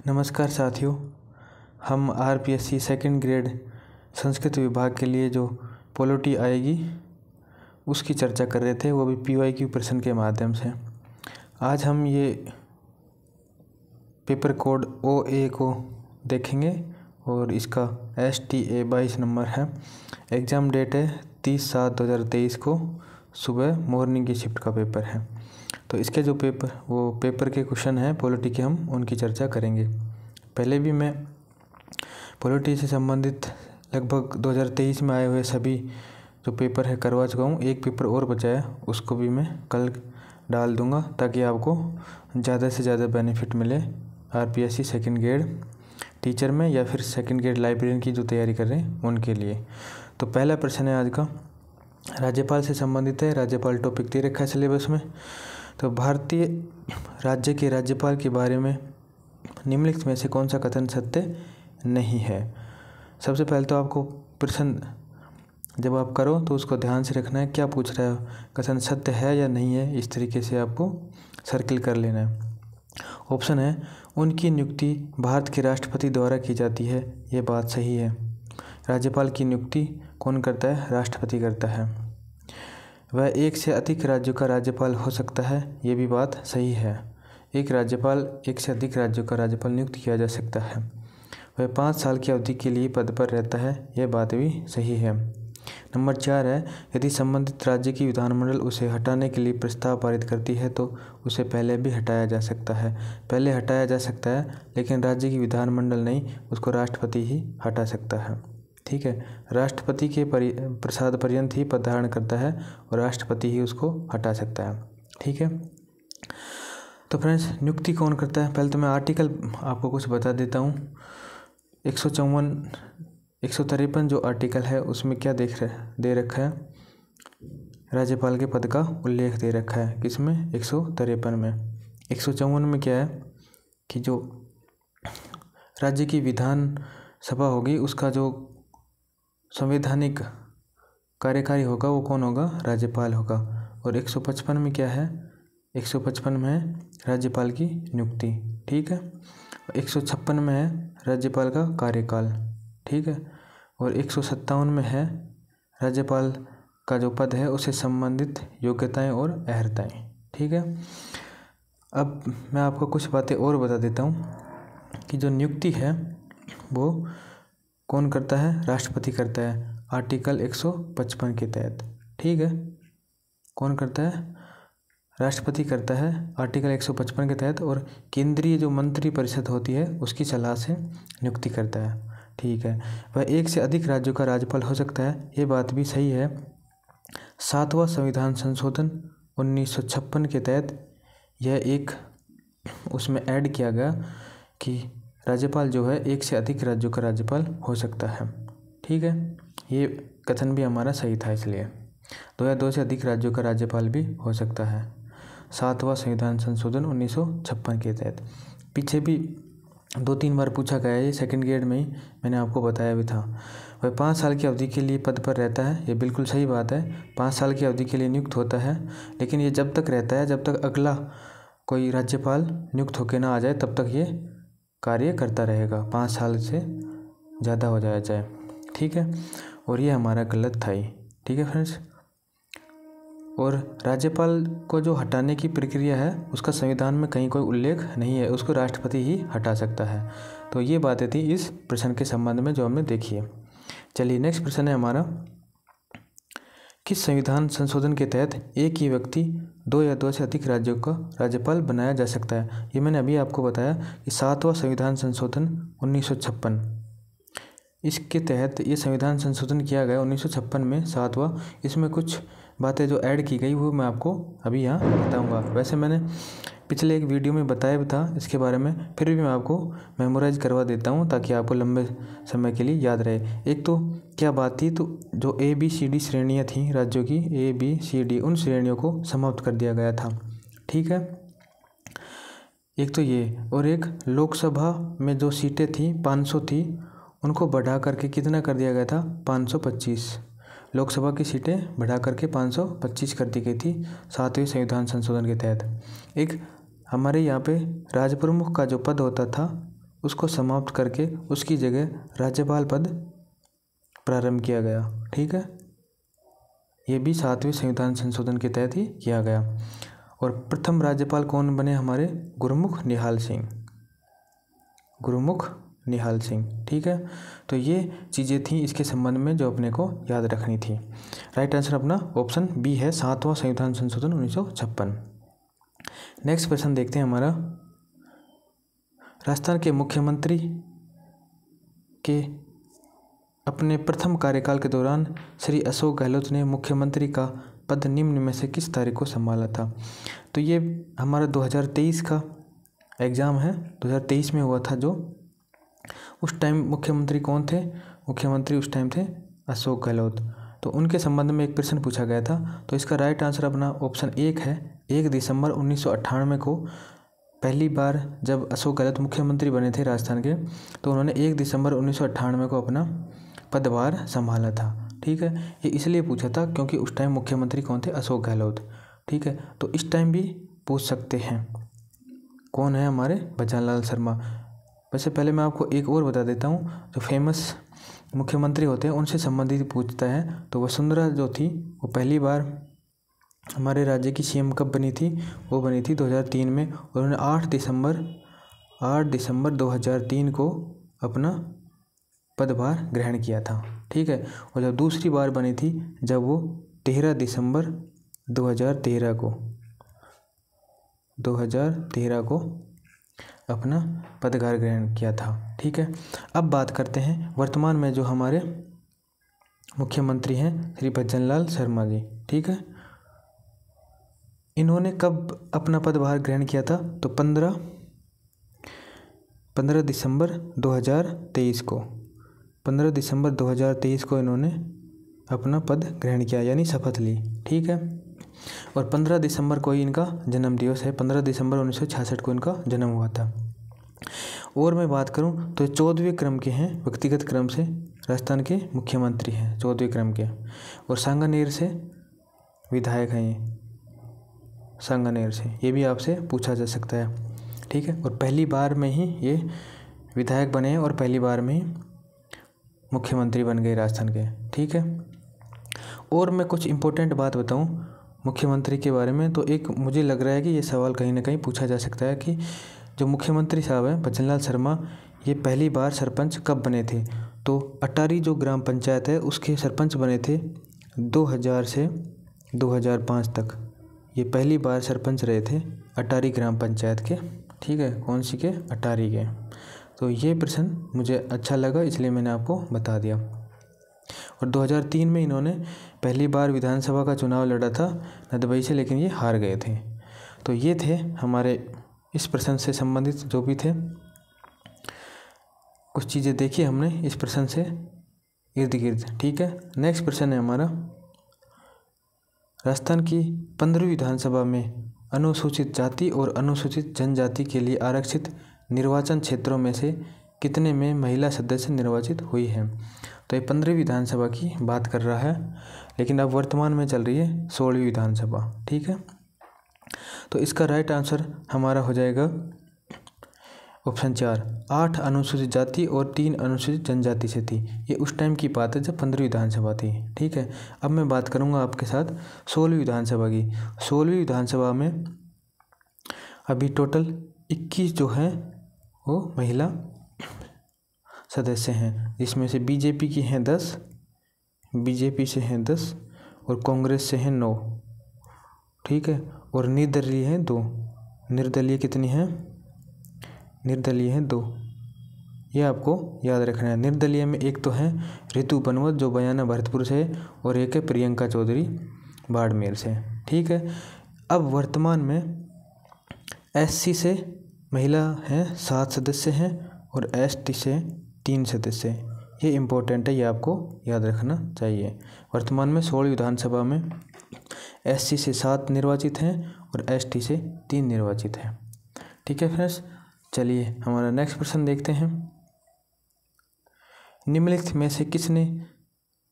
नमस्कार साथियों, हम आरपीएससी सेकंड ग्रेड संस्कृत विभाग के लिए जो पॉलिटी आएगी उसकी चर्चा कर रहे थे, वो भी पीवाईक्यू प्रश्न के माध्यम से। आज हम ये पेपर कोड OA को देखेंगे और इसका STA 22 नंबर है। एग्ज़ाम डेट है 30/7/2023 को, सुबह मॉर्निंग की शिफ्ट का पेपर है। तो इसके जो पेपर के क्वेश्चन हैं पॉलिटी के, हम उनकी चर्चा करेंगे। पहले भी मैं पॉलिटी से संबंधित लगभग 2023 में आए हुए सभी जो पेपर है करवा चुका हूँ। एक पेपर और बचा है, उसको भी मैं कल डाल दूँगा ताकि आपको ज़्यादा से ज़्यादा बेनिफिट मिले आरपीएससी सेकंड ग्रेड टीचर में या फिर सेकंड ग्रेड लाइब्रेरियन की जो तैयारी कर रहे हैं उनके लिए। तो पहला प्रश्न है आज का, राज्यपाल से संबंधित है। राज्यपाल टॉपिक दे रखा है सिलेबस में। तो भारतीय राज्य के राज्यपाल के बारे में निम्नलिखित में से कौन सा कथन सत्य नहीं है। सबसे पहले तो आपको प्रश्न जब आप करो तो उसको ध्यान से रखना है, क्या पूछ रहा है, कथन सत्य है या नहीं है, इस तरीके से आपको सर्किल कर लेना है। ऑप्शन है, उनकी नियुक्ति भारत के राष्ट्रपति द्वारा की जाती है। ये बात सही है। राज्यपाल की नियुक्ति कौन करता है? राष्ट्रपति करता है। वह एक से अधिक राज्यों का राज्यपाल हो सकता है। ये भी बात सही है। एक से अधिक राज्यों का राज्यपाल नियुक्त किया जा सकता है। वह 5 साल की अवधि के लिए पद पर रहता है। यह बात भी सही है। नंबर 4 है, यदि संबंधित राज्य की विधानमंडल उसे हटाने के लिए प्रस्ताव पारित करती है तो उसे पहले भी हटाया जा सकता है। पहले हटाया जा सकता है, लेकिन राज्य की विधानमंडल नहीं, उसको राष्ट्रपति ही हटा सकता है। ठीक है, राष्ट्रपति के प्रसाद पर्यंत ही पद धारण करता है और राष्ट्रपति ही उसको हटा सकता है। ठीक है, तो फ्रेंड्स नियुक्ति कौन करता है? पहले तो मैं आर्टिकल आपको कुछ बता देता हूँ। 153 जो आर्टिकल है उसमें क्या दे रखा है? राज्यपाल के पद का उल्लेख दे रखा है। किसमें? 153 में। 154 में क्या है कि जो राज्य की विधान सभा होगी उसका जो संवैधानिक कार्यकारी होगा वो कौन होगा? राज्यपाल होगा। और 155 में क्या है? 155 में है राज्यपाल की नियुक्ति। ठीक है, 156 में है राज्यपाल का कार्यकाल। ठीक है, और 157 में है राज्यपाल का जो पद है उसे संबंधित योग्यताएं और अर्हताएं। ठीक है, अब मैं आपको कुछ बातें और बता देता हूँ कि जो नियुक्ति है वो कौन करता है? राष्ट्रपति करता है, आर्टिकल 155 के तहत। ठीक है, कौन करता है? राष्ट्रपति करता है आर्टिकल 155 के तहत, और केंद्रीय जो मंत्री परिषद होती है उसकी सलाह से नियुक्ति करता है। ठीक है, वह एक से अधिक राज्यों का राज्यपाल हो सकता है। ये बात भी सही है। 7वां संविधान संशोधन 1956 के तहत यह एक उसमें ऐड किया गया कि राज्यपाल जो है एक से अधिक राज्यों का राज्यपाल हो सकता है। ठीक है, ये कथन भी हमारा सही था, इसलिए 2 या 2 से अधिक राज्यों का राज्यपाल भी हो सकता है 7वां संविधान संशोधन 1956 के तहत। पीछे भी 2-3 बार पूछा गया है, ये सेकंड ग्रेड में ही मैंने आपको बताया भी था। वह 5 साल की अवधि के लिए पद पर रहता है। ये बिल्कुल सही बात है, 5 साल की अवधि के लिए नियुक्त होता है, लेकिन ये जब तक रहता है जब तक अगला कोई राज्यपाल नियुक्त होकर ना आ जाए तब तक ये कार्य करता रहेगा, 5 साल से ज़्यादा हो जाए। ठीक है, और ये हमारा गलत था ही। ठीक है फ्रेंड्स, और राज्यपाल को जो हटाने की प्रक्रिया है उसका संविधान में कहीं कोई उल्लेख नहीं है, उसको राष्ट्रपति ही हटा सकता है। तो ये बातें थी इस प्रश्न के संबंध में जो हमने देखी है। चलिए नेक्स्ट प्रश्न है हमारा, किस संविधान संशोधन के तहत एक ही व्यक्ति 2 या 2 से अधिक राज्यों का राज्यपाल बनाया जा सकता है? ये मैंने अभी आपको बताया कि 7वां संविधान संशोधन 1956, इसके तहत ये संविधान संशोधन किया गया 1956 में 7वां। इसमें कुछ बातें जो ऐड की गई वो मैं आपको अभी यहाँ बताऊँगा। वैसे मैंने पिछले एक वीडियो में बताया भी था इसके बारे में, फिर भी मैं आपको मेमोराइज करवा देता हूँ ताकि आपको लंबे समय के लिए याद रहे। एक तो क्या बात थी, तो जो ABCD श्रेणियाँ थीं राज्यों की, ABCD, उन श्रेणियों को समाप्त कर दिया गया था। ठीक है, एक तो ये, और एक लोकसभा में जो सीटें थी 500 थी, उनको बढ़ा करके कितना कर दिया गया था? 525। लोकसभा की सीटें बढ़ा करके 525 कर दी गई थी 7वें संविधान संशोधन के तहत। एक हमारे यहाँ पे राजप्रमुख का जो पद होता था उसको समाप्त करके उसकी जगह राज्यपाल पद प्रारंभ किया गया। ठीक है, ये भी 7वें संविधान संशोधन के तहत ही किया गया। और प्रथम राज्यपाल कौन बने हमारे? गुरमुख निहाल सिंह, गुरमुख निहाल सिंह। ठीक है, तो ये चीज़ें थी इसके संबंध में जो अपने को याद रखनी थी। राइट आंसर अपना ऑप्शन बी है, 7वां संविधान संशोधन 1956। नेक्स्ट क्वेश्चन देखते हैं हमारा, राजस्थान के मुख्यमंत्री के अपने प्रथम कार्यकाल के दौरान श्री अशोक गहलोत ने मुख्यमंत्री का पद निम्न में से किस तारीख को संभाला था? तो ये हमारा 2023 का एग्ज़ाम है, 2023 में हुआ था। जो उस टाइम मुख्यमंत्री कौन थे? मुख्यमंत्री उस टाइम थे अशोक गहलोत। तो उनके संबंध में एक प्रश्न पूछा गया था। तो इसका राइट आंसर अपना ऑप्शन 1 है। 1 दिसंबर 1998 को पहली बार जब अशोक गहलोत मुख्यमंत्री बने थे राजस्थान के, तो उन्होंने 1 दिसंबर 1998 को अपना पदभार संभाला था। ठीक है, ये इसलिए पूछा था क्योंकि उस टाइम मुख्यमंत्री कौन थे? अशोक गहलोत। ठीक है, तो इस टाइम भी पूछ सकते हैं। कौन है हमारे? भजनलाल शर्मा। वैसे पहले मैं आपको एक और बता देता हूँ, जो फेमस मुख्यमंत्री होते हैं उनसे संबंधित पूछता है। तो वसुंधरा जो थी वो पहली बार हमारे राज्य की सीएम कब बनी थी? वो बनी थी 2003 में। और उन्होंने 8 दिसंबर 2003 को अपना पदभार ग्रहण किया था। ठीक है, और जब दूसरी बार बनी थी जब वो 13 दिसंबर 2013 को अपना पदभार ग्रहण किया था। ठीक है, अब बात करते हैं वर्तमान में जो हमारे मुख्यमंत्री हैं श्री भजनलाल शर्मा जी। ठीक है, इन्होंने कब अपना पदभार ग्रहण किया था? तो 15 दिसंबर 2023 को 15 दिसंबर 2023 को इन्होंने अपना पद ग्रहण किया, यानी शपथ ली। ठीक है, और 15 दिसंबर को ही इनका जन्म दिवस है। 15 दिसंबर 1966 को इनका जन्म हुआ था। और मैं बात करूं तो 14वें क्रम के हैं, व्यक्तिगत क्रम से राजस्थान के मुख्यमंत्री हैं 14वें क्रम के। और सांगानेर से विधायक हैं ये, सांगानेर से, ये भी आपसे पूछा जा सकता है। ठीक है, और पहली बार में ही ये विधायक बने और पहली बार में ही मुख्यमंत्री बन गए राजस्थान के। ठीक है, और मैं कुछ इम्पोर्टेंट बात बताऊं मुख्यमंत्री के बारे में। तो एक मुझे लग रहा है कि ये सवाल कहीं ना कहीं पूछा जा सकता है कि जो मुख्यमंत्री साहब हैं भजनलाल शर्मा, ये पहली बार सरपंच कब बने थे? तो अटारी जो ग्राम पंचायत है उसके सरपंच बने थे 2000 से 2005 तक। ये पहली बार सरपंच रहे थे अटारी ग्राम पंचायत के। ठीक है, कौन सी के? अटारी के। तो ये प्रश्न मुझे अच्छा लगा इसलिए मैंने आपको बता दिया। और 2003 में इन्होंने पहली बार विधानसभा का चुनाव लड़ा था नदबई से, लेकिन ये हार गए थे। तो ये थे हमारे इस प्रश्न से संबंधित जो भी थे कुछ चीज़ें देखी हमने इस प्रश्न से इर्द गिर्द। ठीक है, नेक्स्ट प्रश्न है हमारा, राजस्थान की 15वीं विधानसभा में अनुसूचित जाति और अनुसूचित जनजाति के लिए आरक्षित निर्वाचन क्षेत्रों में से कितने में महिला सदस्य निर्वाचित हुई हैं? तो ये 15वीं विधानसभा की बात कर रहा है, लेकिन अब वर्तमान में चल रही है 16वीं विधानसभा। ठीक है, तो इसका राइट आंसर हमारा हो जाएगा ऑप्शन 4, 8 अनुसूचित जाति और 3 अनुसूचित जनजाति से थी। ये उस टाइम की बात है जब 15वीं विधानसभा थी। ठीक है, अब मैं बात करूँगा आपके साथ 16वीं विधानसभा की। 16वीं विधानसभा में अभी टोटल 21 जो हैं वो महिला सदस्य हैं, जिसमें से बीजेपी की हैं 10, बीजेपी से हैं 10 और कांग्रेस से हैं 9। ठीक है, और निर्दलीय हैं 2। निर्दलीय कितनी हैं? निर्दलीय हैं 2। ये आपको याद रखना है। निर्दलीय में एक तो है ऋतु बनवत जो बयाना भरतपुर से है, और एक है प्रियंका चौधरी बाड़मेर से। ठीक है, अब वर्तमान में एससी से महिला हैं 7 सदस्य हैं और एसटी से 3 सदस्य। ये इम्पोर्टेंट है, ये आपको याद रखना चाहिए। वर्तमान में 16वीं विधानसभा में एससी से 7 निर्वाचित हैं और एसटी से 3 निर्वाचित हैं। ठीक है फ्रेंड्स, चलिए हमारा नेक्स्ट प्रश्न देखते हैं। निम्नलिखित में से किसने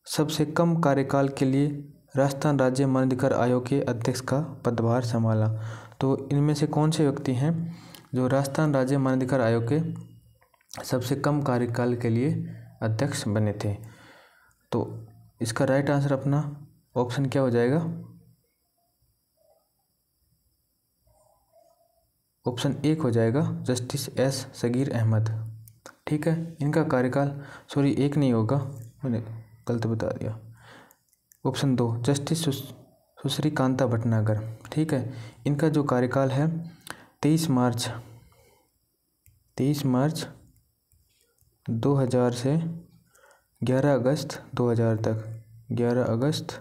सबसे कम कार्यकाल के लिए राजस्थान राज्य मानवाधिकार आयोग के अध्यक्ष का पदभार संभाला? तो इनमें से कौन से व्यक्ति हैं जो राजस्थान राज्य मानवाधिकार आयोग के सबसे कम कार्यकाल के लिए अध्यक्ष बने थे। तो इसका राइट आंसर अपना ऑप्शन क्या हो जाएगा? ऑप्शन 1 हो जाएगा, जस्टिस एस सगीर अहमद। ठीक है, इनका कार्यकाल, सॉरी 1 नहीं होगा, मैंने गलत बता दिया। ऑप्शन 2 जस्टिस सुश्री कांता भटनागर। ठीक है, इनका जो कार्यकाल है 23 मार्च 2000 से 11 अगस्त 2000 तक, 11 अगस्त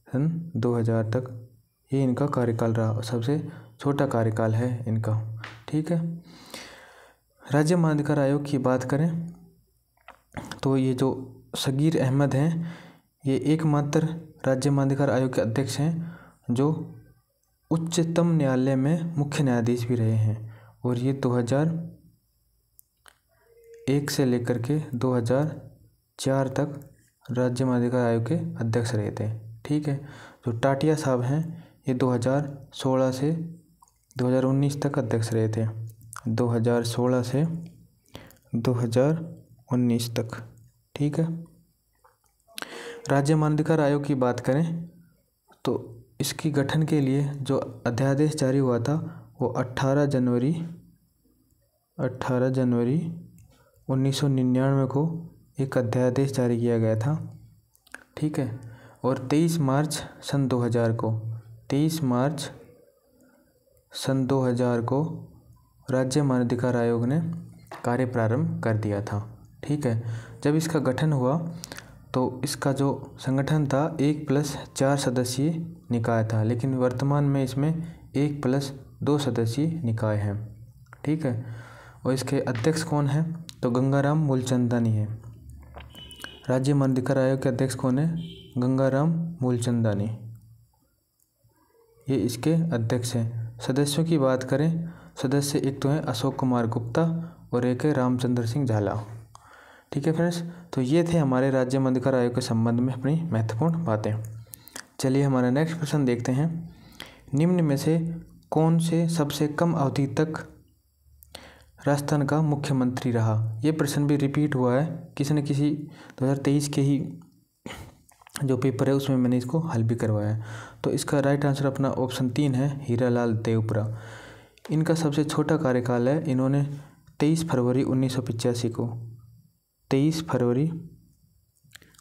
सन 2000 तक ये इनका कार्यकाल रहा। सबसे छोटा कार्यकाल है इनका। ठीक है, राज्य मानवाधिकार आयोग की बात करें तो ये जो सगीर अहमद हैं ये एकमात्र राज्य मानवाधिकार आयोग के अध्यक्ष हैं जो उच्चतम न्यायालय में मुख्य न्यायाधीश भी रहे हैं, और ये 2001 से लेकर के 2004 तक राज्य मानवाधिकार आयोग के अध्यक्ष रहे थे। ठीक है, जो टाटिया साहब हैं ये 2016 से 2019 तक अध्यक्ष रहे थे, 2016 से 2019 तक। ठीक है, राज्य मानवाधिकार आयोग की बात करें तो इसकी गठन के लिए जो अध्यादेश जारी हुआ था वो 18 जनवरी 1999 को एक अध्यादेश जारी किया गया था। ठीक है, और 23 मार्च सन 2000 को राज्य मानवाधिकार आयोग ने कार्य प्रारंभ कर दिया था। ठीक है, जब इसका गठन हुआ तो इसका जो संगठन था 1+4 सदस्यीय निकाय था, लेकिन वर्तमान में इसमें 1+2 सदस्यीय निकाय है। ठीक है, और इसके अध्यक्ष कौन है? तो गंगाराम मूलचंदानी है। राज्य मानवाधिकार आयोग के अध्यक्ष कौन है? गंगाराम मूलचंदानी, ये इसके अध्यक्ष हैं। सदस्यों की बात करें, सदस्य एक तो हैं अशोक कुमार गुप्ता और एक है रामचंद्र सिंह झाला। ठीक है फ्रेंड्स, तो ये थे हमारे राज्य मानवाधिकार आयोग के संबंध में अपनी महत्वपूर्ण बातें। चलिए हमारा नेक्स्ट प्रश्न देखते हैं। निम्न में से कौन से सबसे कम अवधि तक राजस्थान का मुख्यमंत्री रहा? ये प्रश्न भी रिपीट हुआ है, किसी न किसी 2023 के ही जो पेपर है उसमें मैंने इसको हल भी करवाया है। तो इसका राइट आंसर अपना ऑप्शन 3 है, हीरालाल देवपुरा। इनका सबसे छोटा कार्यकाल है, इन्होंने 23 फरवरी 1985 को 23 फरवरी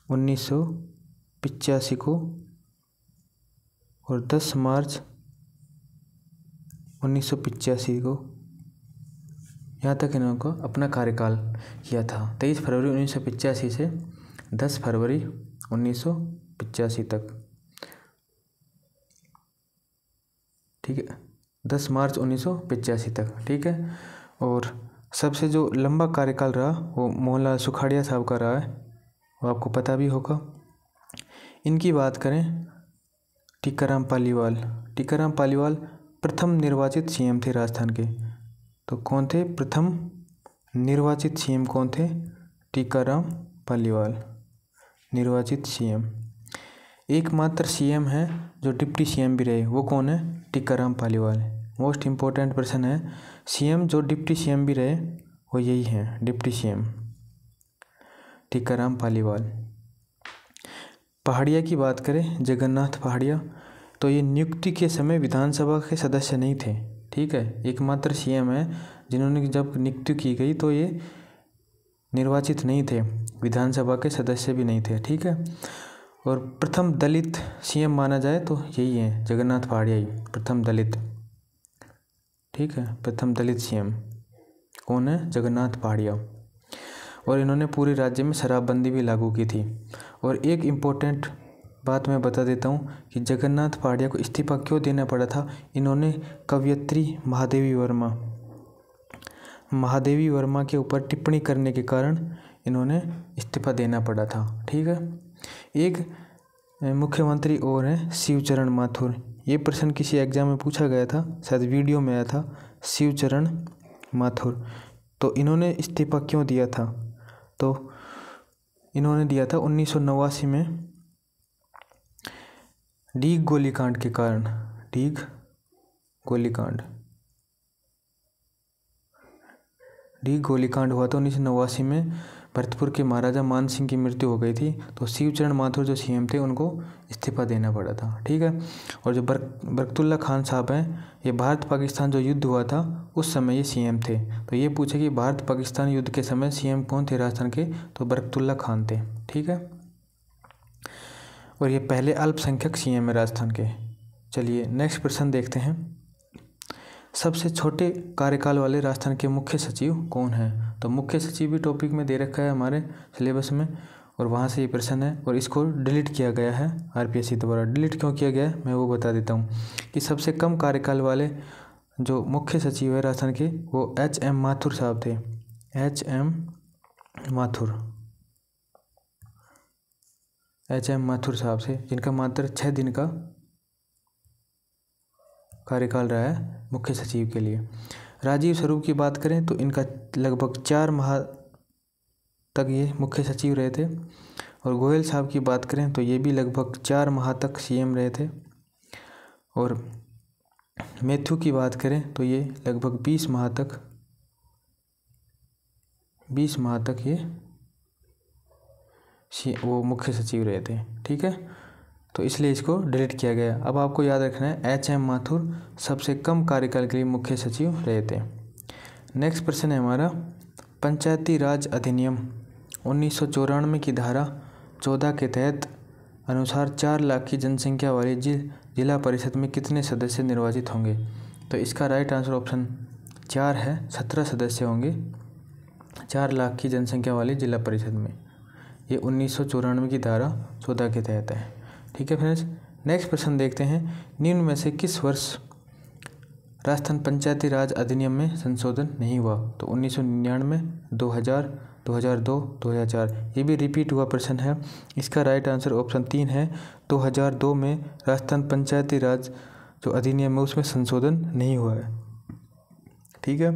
1985 को और 10 मार्च 1985 को, यहाँ तक इन्होंने अपना कार्यकाल किया था। 23 फरवरी 1985 से 10 फरवरी 1985 तक। ठीक है, 10 मार्च 1985 तक। ठीक है, और सबसे जो लंबा कार्यकाल रहा वो मोहनलाल सुखाड़िया साहब का रहा है, वो आपको पता भी होगा। इनकी बात करें, टीकाराम पालीवाल प्रथम निर्वाचित सीएम थे राजस्थान के। तो कौन थे प्रथम निर्वाचित सीएम? कौन थे? टीकाराम पालीवाल निर्वाचित सीएम। एकमात्र सीएम है जो डिप्टी सीएम भी रहे, वो कौन है? Tikaram Paliwal. Most important person है, सीएम जो डिप्टी सीएम भी रहे वो यही हैं, डिप्टी सीएम टीकाराम पालीवाल। पहाड़िया की बात करें, जगन्नाथ पहाड़िया, तो ये नियुक्ति के समय विधानसभा के सदस्य नहीं थे। ठीक है, एकमात्र सीएम है जिन्होंने जब नियुक्ति की गई तो ये निर्वाचित नहीं थे, विधानसभा के सदस्य भी नहीं थे। ठीक है, और प्रथम दलित सीएम माना जाए तो यही है, जगन्नाथ पहाड़िया ही प्रथम दलित। ठीक है, प्रथम दलित सीएम कौन है? जगन्नाथ पहाड़िया। और इन्होंने पूरे राज्य में शराबबंदी भी लागू की थी। और एक इम्पोर्टेंट बात मैं बता देता हूँ कि जगन्नाथ पहाड़िया को इस्तीफा क्यों देना पड़ा था। इन्होंने कवयित्री महादेवी वर्मा के ऊपर टिप्पणी करने के कारण इन्होंने इस्तीफा देना पड़ा था। ठीक है, एक मुख्यमंत्री और हैं शिवचरण माथुर। ये प्रश्न किसी एग्जाम में पूछा गया था, शायद वीडियो में आया था, शिवचरण माथुर। तो इन्होंने इस्तीफा क्यों दिया था? तो इन्होंने दिया था 1989 में डीग गोलीकांड के कारण। डीग गोलीकांड डी गोलीकांड हुआ था 1989 में, भरतपुर के महाराजा मान सिंह की मृत्यु हो गई थी, तो शिवचरण माथुर जो सीएम थे उनको इस्तीफा देना पड़ा था। ठीक है। और जो बरकतुल्ला खान साहब हैं, ये भारत पाकिस्तान जो युद्ध हुआ था उस समय ये सीएम थे। तो ये पूछे कि भारत पाकिस्तान युद्ध के समय सीएम कौन थे राजस्थान के, तो बरकतुल्ला खान थे। ठीक है। और ये पहले अल्पसंख्यक सीएम है राजस्थान के। चलिए नेक्स्ट प्रश्न देखते हैं। सबसे छोटे कार्यकाल वाले राजस्थान के मुख्य सचिव कौन हैं? तो मुख्य सचिव भी टॉपिक में दे रखा है हमारे सिलेबस में, और वहाँ से ये प्रश्न है, और इसको डिलीट किया गया है आरपीएससी द्वारा। डिलीट क्यों किया गया है मैं वो बता देता हूँ कि सबसे कम कार्यकाल वाले जो मुख्य सचिव है राजस्थान के वो एच.एम. माथुर साहब थे। एच.एम. माथुर साहब से, जिनका मात्र 6 दिन का कार्यकाल रहा है मुख्य सचिव के लिए। राजीव स्वरूप की बात करें तो इनका लगभग 4 माह तक ये मुख्य सचिव रहे थे। और गोयल साहब की बात करें तो ये भी लगभग 4 माह तक सीएम रहे थे। और मैथ्यू की बात करें तो ये लगभग 20 माह तक ये वो मुख्य सचिव रहे थे। ठीक है। तो इसलिए इसको डिलीट किया गया। अब आपको याद रखना है एच.एम. माथुर सबसे कम कार्यकाल के लिए मुख्य सचिव रहे थे। नेक्स्ट प्रश्न है हमारा, पंचायती राज अधिनियम 1994 की धारा 14 के तहत अनुसार 4 लाख की जनसंख्या वाली जिला परिषद में कितने सदस्य निर्वाचित होंगे? तो इसका राइट आंसर ऑप्शन 4 है, 17 सदस्य होंगे 4 लाख की जनसंख्या वाली जिला परिषद में। ये 1994 की धारा 14 के तहत है। ठीक है फ्रेंड्स। नेक्स्ट प्रश्न देखते हैं, निम्न में से किस वर्ष राजस्थान पंचायती राज अधिनियम में संशोधन नहीं हुआ? तो 1999, 2000, 2002, 2004। ये भी रिपीट हुआ प्रश्न है। इसका राइट आंसर ऑप्शन 3 है, 2002 में राजस्थान पंचायती राज जो अधिनियम है उसमें संशोधन नहीं हुआ है। ठीक है।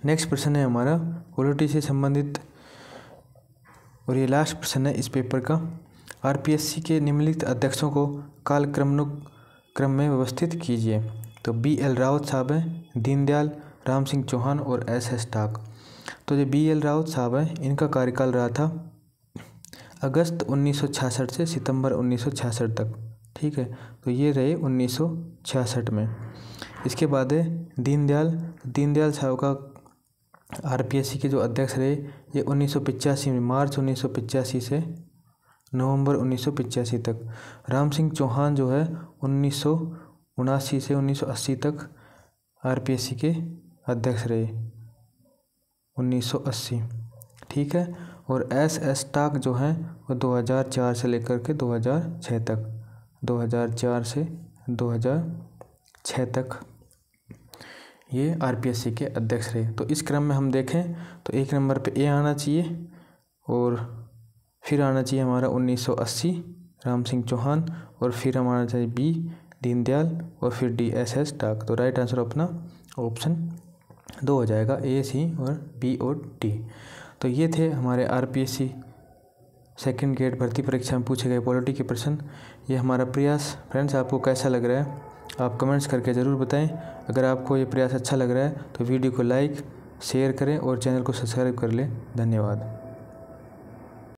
नेक्स्ट प्रश्न है हमारा पॉलिटी से संबंधित, और ये लास्ट प्रश्न है इस पेपर का। आरपीएससी के निम्नलिखित अध्यक्षों को कालक्रम में व्यवस्थित कीजिए। तो बी.एल. रावत साहब हैं, दीनदयाल, राम सिंह चौहान और एस.एस. टाक। तो जो बी.एल. रावत साहब हैं इनका कार्यकाल रहा था अगस्त 1966 से सितंबर 1966 तक। ठीक है। तो ये रहे 1966 में। इसके बाद है दीनदयाल साहब का आरपीएससी के जो अध्यक्ष रहे ये 1985 में, मार्च 1985 से नवंबर 1985 तक। राम सिंह चौहान जो है 1979 से 1980 तक आरपीएससी के अध्यक्ष रहे, 1980। ठीक है। और एस.एस. टाक जो हैं वो 2004 से लेकर के 2006 तक, 2004 से 2006 तक ये आरपीएससी के अध्यक्ष रहे। तो इस क्रम में हम देखें तो 1 नंबर पे ए आना चाहिए, और फिर आना चाहिए हमारा 1980 राम सिंह चौहान, और फिर हम आना चाहिए बी दीनदयाल, और फिर डी एस.एस. टाक। तो राइट आंसर अपना ऑप्शन 2 हो जाएगा, ए, सी और बी और डी। तो ये थे हमारे आरपीएससी सेकंड ग्रेड भर्ती परीक्षा में पूछे गए पॉलिटी के प्रश्न। ये हमारा प्रयास फ्रेंड्स आपको कैसा लग रहा है आप कमेंट्स करके ज़रूर बताएं। अगर आपको ये प्रयास अच्छा लग रहा है तो वीडियो को लाइक शेयर करें और चैनल को सब्सक्राइब कर लें। धन्यवाद।